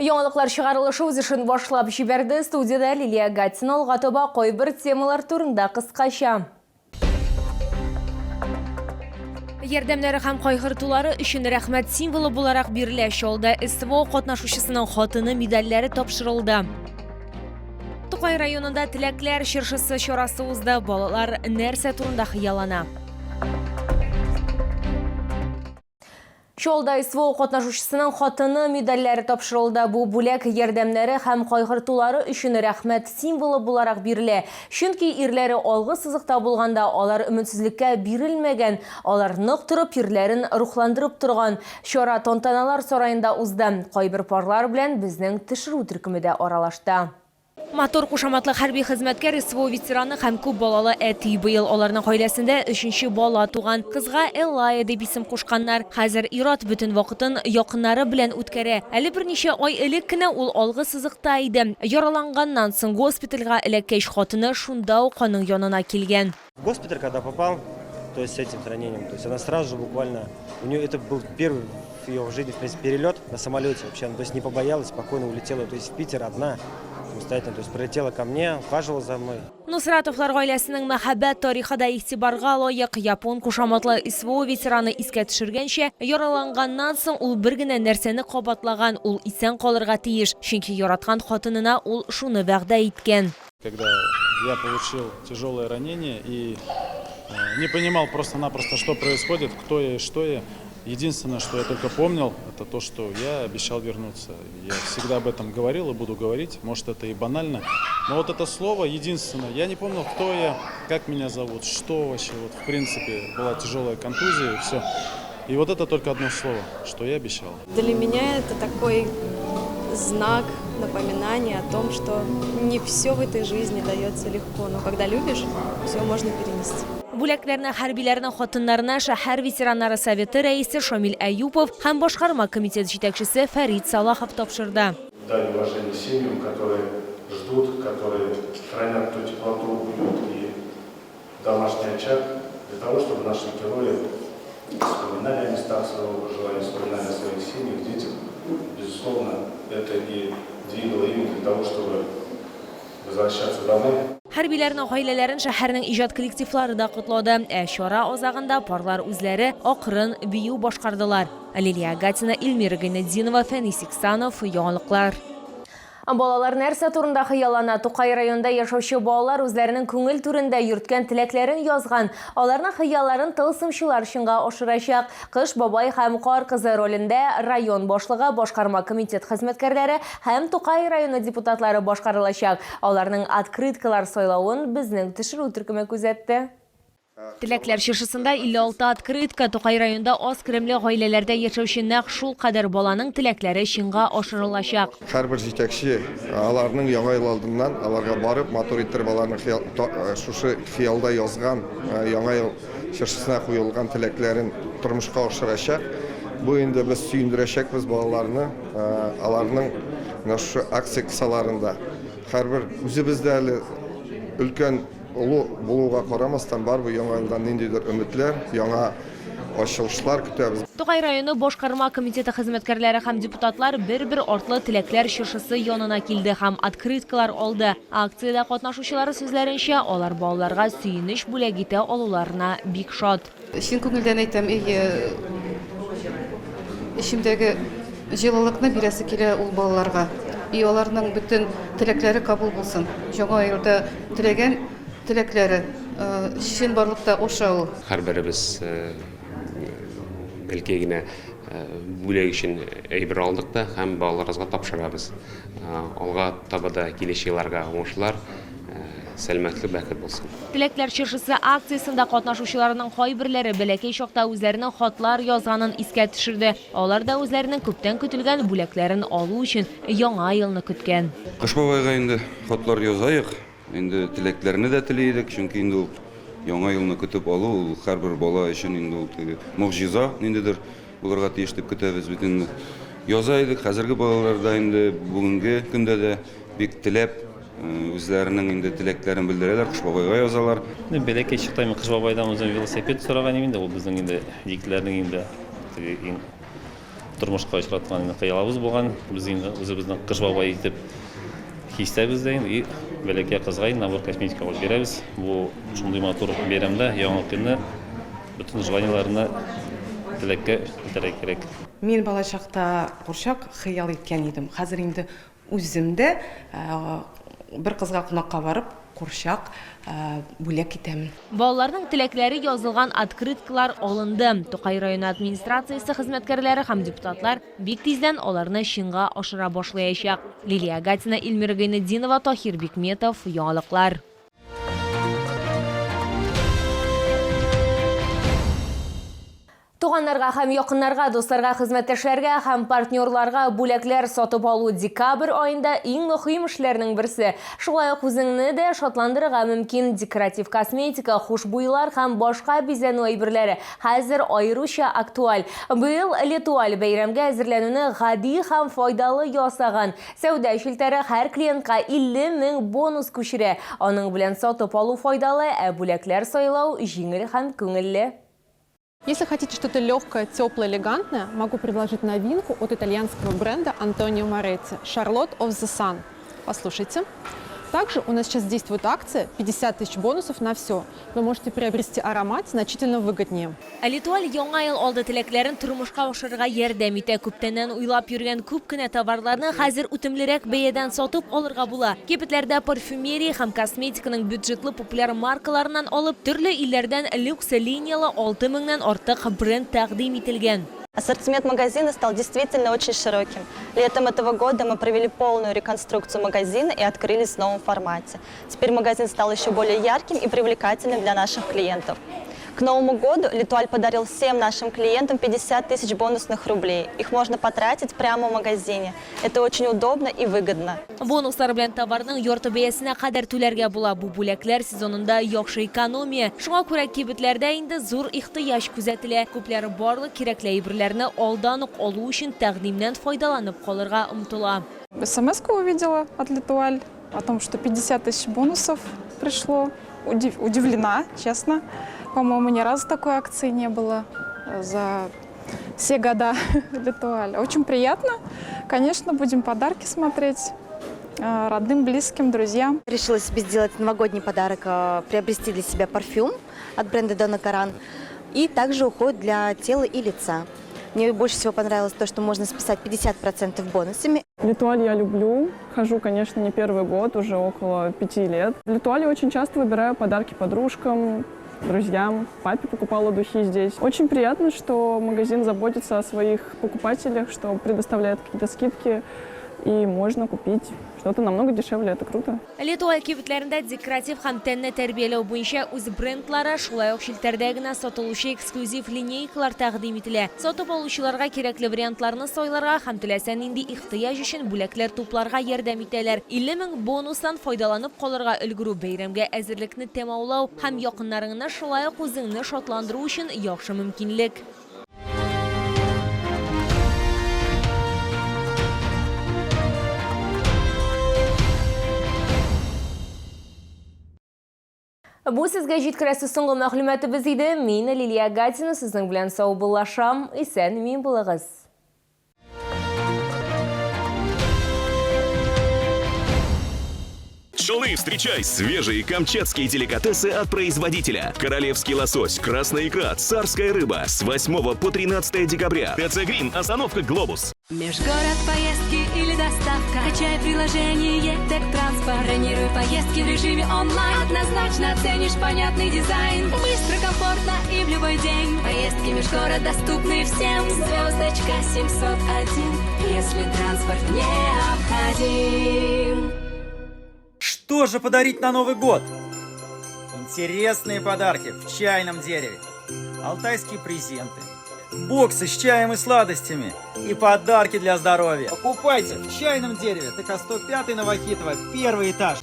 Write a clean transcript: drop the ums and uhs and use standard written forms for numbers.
Яңалыклар чыгарылышы үз эшен башлап җибәрде. Студияда Лилия Гатина алга таба кайбер темалар турында кыскача. Ярдәмнәре һәм кайгыртулары өчен рәхмәт символы буларак бирелә. Шулда СВО катнашучысының хатыны медальләре тапшырылды. Тукай районында теләкләр чыршысы чарасы узды. Балалар нәрсә турында хыяллана? Шолда СВО катнашучысының хатыны медальләре тапшырылды. Бу бүләк ярдәмнәре һәм кайгыртулары өчен рәхмәт символы буларак бирелә. Чөнки ирләре алгы сызыкта булганда алар өметсезлеккә бирелмәгән, алар нык торып ирләрен рухландырып торган. Чара тантаналар сараенда узды. Кайбер парлар белән безнең төшерү төркеме дә аралашты. Матур кушаматлы хәрби хезмәткәр СВО ветераны һәм күп балалы әти быел аларның гаиләсендә 3нче бала туган. Кызга Эллая дип исем кушканнар. Хәзер ир-ат бөтен вакытын якыннары белән үткәрә. Әле берничә ай элек кенә ул алгы сызыкта иде. Яраланганнан соң госпитальгә эләккәч хатыны шунда ук аның янына килгән. В госпиталь, когда попал, то есть с этим ранением, то есть она сразу же буквально, у нее это был первый в ее жизни, в принципе, перелет на самолете вообще, то есть не побоялась, спокойно улетела, то есть в Питер одна, самостоятельно, то есть прилетела ко мне, ухаживала за мной. Нусратовлар гаиләсенең мәхәббәт тарихы да игътибарга лаек. Япон кушаматлы СВО ветераны искә төшергәнчә, яраланганнан соң ул бер генә нәрсәне кабатлаган, ул исән калырга тиеш, чөнки яраткан хатынына ул шуны вәгъдә иткән. Когда я получил тяжелое ранение и не понимал просто-напросто, что происходит, кто я и что я. Единственное, что я только помнил, это то, что я обещал вернуться. Я всегда об этом говорил и буду говорить. Может, это и банально. Но вот это слово единственное. Я не помнил, кто я, как меня зовут, что вообще. Вот, в принципе, была тяжелая контузия и все. И вот это только одно слово, что я обещал. Для меня это такой знак, напоминание о том, что не все в этой жизни дается легко. Но когда любишь, все можно перенести. Бүләкләрне хәрбиләрнең хатыннарына шәһәр ветераннары советы рәисе Шамил Әюпов һәм башкарма комитет җитәкчесе Фәрит Салахов тапшырды. Дали уважение семьям, которые ждут, которые хранят ту теплоту, уют и домашний очаг, для того, чтобы наши герои вспоминали о местах своего проживания, вспоминали о своих семьях, детях. Безусловно, это и двигало ими для того, чтобы возвращаться домой. Хәрбиләрнең гаиләләрен шәһәрнең иҗат коллективлары да котлады. Чара азагында парлар үзләре акрын бию башкардылар. Лилия Гатина, Эльмира Гайнетдинова, Фәнис Иксанов, Яңалыклар. Балалар нәрсә турында хыяллана? Тукай районында яшәүче балалар үзләренең күңел түрендә йөрткән теләкләрен язган. Аларның хыялларын тылсымчылар чынга ашырачак. Кыш бабай һәм кар кызы ролендә район башлыгы, башкарма комитет хезмәткәрләре һәм Тукай районы депутатлары башкарылачак. Аларның открыткалар сайлавын безнең төшерү төркеме күзәтте. Теләкләр чыршысында 56 открытка. Тукай районында аз керемле гаиләләрдә яшәүче нәкъ шул кадәр баланың теләкләре чынга ашырылачак. Һәрбер җитәкче аларның яңа ел алдыннан аларга барып, матур иттереп аларның шушы хыялда язган, яңа ел чыршысына куелган теләкләрен тормышка ашырачак. Бу инде без сөендерәчәкбез балаларны, аларның шушы акция кысаларында. Һәрбер үзебездә әле өлкән улы булуга карамастан бар бу яңа елдан ниндидер өметләр, яңа ачылышлар көтәбез. Тукай районы башкарма комитеты хезмәткәрләре һәм депутатлар бер-бер артлы теләкләр чыршысы янына килде һәм открыткалар алды. Акциядә катнашучылары сүзләренчә, алар балаларга сөенеч бүләк итә алуларына бик шат. Чын күңелдән әйтәм, ишемдәге җылылыкны бирәсе килә ул балаларга. И аларның бөтен теләкләре кабул булсын. Яңа елда теләгән теләкләре чын барлыкта оша ул. Һәрберебез бәлки генә бүләк өчен әйбер алдык та һәм балаларыбызга тапшырабыз. Алга таба да киләчәк елларга уңышлар, сәламәтлек бәхет булсын. Теләкләр чыршысы акциясында катнашучыларның кайберләре бәләкәй чакта үзләренең хатлар язганын искә төшерде. Алар да үзләренең күптән көтелгән бүләкләрен алу өчен яңа елны көткән. Кыш бабайга инде хатлар язайык. Инде теләкләрне дә теләйдек, чөнки инде яңа елны көтеп алу һәрбер бала өчен инде ул мөгъҗиза ниндидер булырга тиеш дип көтәбез бит инде. Язайдык, хәзерге балаларда инде бүгенге көндә дә бик теләп үзләренең инде теләкләрен белдерәләр, кыш бабайга язалар. Бәләкәй чакта мин кыш бабайдан үзем велосипед сораган инде, ул безнең инде егетләрнең инде тұрмышқа шығаратын қиялабыз болған. Біз енді өзіміздің қыш бабай етіп киістебіз дейін, и бәлеке қызға набор косметика алып береміз. Бұл шындай матур беремді, яңалықыны бүтін желанияларына тілекке білдіру керек. Мен бала шақта қоршақ қиял еткен едім. Қазір енді өзімді бір қызға қонаққа барып қоршақ бөлек кетемін. Балаларның тілекләре язылган открыткалар алынды. Тукай районы администрациясы хезмәткәрләре һәм депутатлар бик тиздән аларны шинга ашыра башлаячак. Лилия Гатина, Илмира Гайнетдинова, Тахир Бикметов, яңалыклар. Туганнарга һәм якыннарга, дусларга, хезмәттәшләргә һәм партнерларга бүләкләр сатып алу декабрь айында иң мөһим эшләрнең берсе. Шулай ук үзеңне дә шатландырырга мөмкин декоратив косметика, хушбуйлар һәм башка бизәнү әйберләре хәзер аеруча актуаль. Быел Летуаль бәйрәмгә әзерләнүне гади һәм файдалы ясаган. Сәүдә шелтәре һәр клиентка 50 000 бонус күчерә. Аның белән сатып алу файдалы, ә бүләкләр сайлау җиңел һәм күңелле. Если хотите что-то легкое, теплое, элегантное, могу предложить новинку от итальянского бренда Антонио Моретти «Charlotte of the Sun». Послушайте. Также у нас сейчас действует акция 50 000 бонусов на все. Вы можете приобрести аромат значительно выгоднее. Летуаль яңа ел алды теләкләрен тормышка ашырга ярдәм итә. Күптәннән уйлап йөргән күп кенә товарларны хәзер үтемлерәк бәядән сатып алырга була. Кибетләрдә парфюмерия һәм косметиканың бюджетлы популяр маркаларыннан алып, төрле илләрдән люкс линиялы 6 000-нән артык бренд тәкъдим ителгән. Ассортимент магазина стал действительно очень широким. Летом этого года мы провели полную реконструкцию магазина и открылись в новом формате. Теперь магазин стал еще более ярким и привлекательным для наших клиентов. К Новому году Летуаль подарил всем нашим клиентам 50 000 бонусных рублей. Их можно потратить прямо в магазине. Это очень удобно и выгодно. Бонуслар белән товарның ярты бәясенә кадәр түләргә була. Бу бүләкләр сезонында яхшы экономия. Шуңа күрә кибетләрдә инде зур ихтыяҗ күзәтелә. Күпләре барлык кирәкле әйберләрне алдан ук алу өчен тәкъдимнән файдаланып калырга омтыла. СМС-ку увидела от Летуаль о том, что 50 000 бонусов пришло. Удивлена, честно. По-моему, ни разу такой акции не было за все года Летуаль. Очень приятно. Конечно, будем подарки смотреть родным, близким, друзьям. Решила себе сделать новогодний подарок, приобрести для себя парфюм от бренда Donna Karan. И также уход для тела и лица. Мне больше всего понравилось то, что можно списать 50% бонусами. Летуаль я люблю. Хожу, конечно, не первый год, уже около 5 лет. В Летуале очень часто выбираю подарки подружкам, друзьям. Папе покупала духи здесь. Очень приятно, что магазин заботится о своих покупателях, что предоставляет какие-то скидки. И можно купить что-то намного дешевле. Это круто. Летуаль кибетләрендә декоратив һәм тәнне тәрбияләү буенча үз брендлары, шулай ук шелтәрдә генә сатылучы эксклюзив линейкалар тәкъдим ителә. Сатып алучыларга кирәкле вариантларны сайларга һәм теләсә нинди ихтыяҗ өчен бүләкләр тупларга ярдәм итәләр. 50 000 бонустан файдаланып калырга өлгерү бәйрәмгә әзерлекне тәмамлау һәм якыннарыңны шулай ук үзеңне шатландыру өчен яхшы мөмкинлек. Бу сезгә җиткерәсе соңгы мәгълүматыбыз иде. Мин Лилия Гатина, сезнең белән сау булашам. Исән мин булыгыз. Шалы, встречай свежие камчатские деликатесы от производителя. Королевский лосось, красная икра, царская рыба. С 8 по 13 декабря. ТЦ Грин, остановка Глобус. Межгород поездки или доставка. Качай приложение Тек-Транспорт. Бронируй поездки в режиме онлайн. Однозначно оценишь понятный дизайн. Быстро, комфортно и в любой день. Поездки межгород доступны всем. Звездочка 701, если транспорт необходим. Что же подарить на Новый год? Интересные подарки в чайном дереве, алтайские презенты, боксы с чаем и сладостями и подарки для здоровья. Покупайте в чайном дереве, ТК 105 Новохитова, 1-й этаж.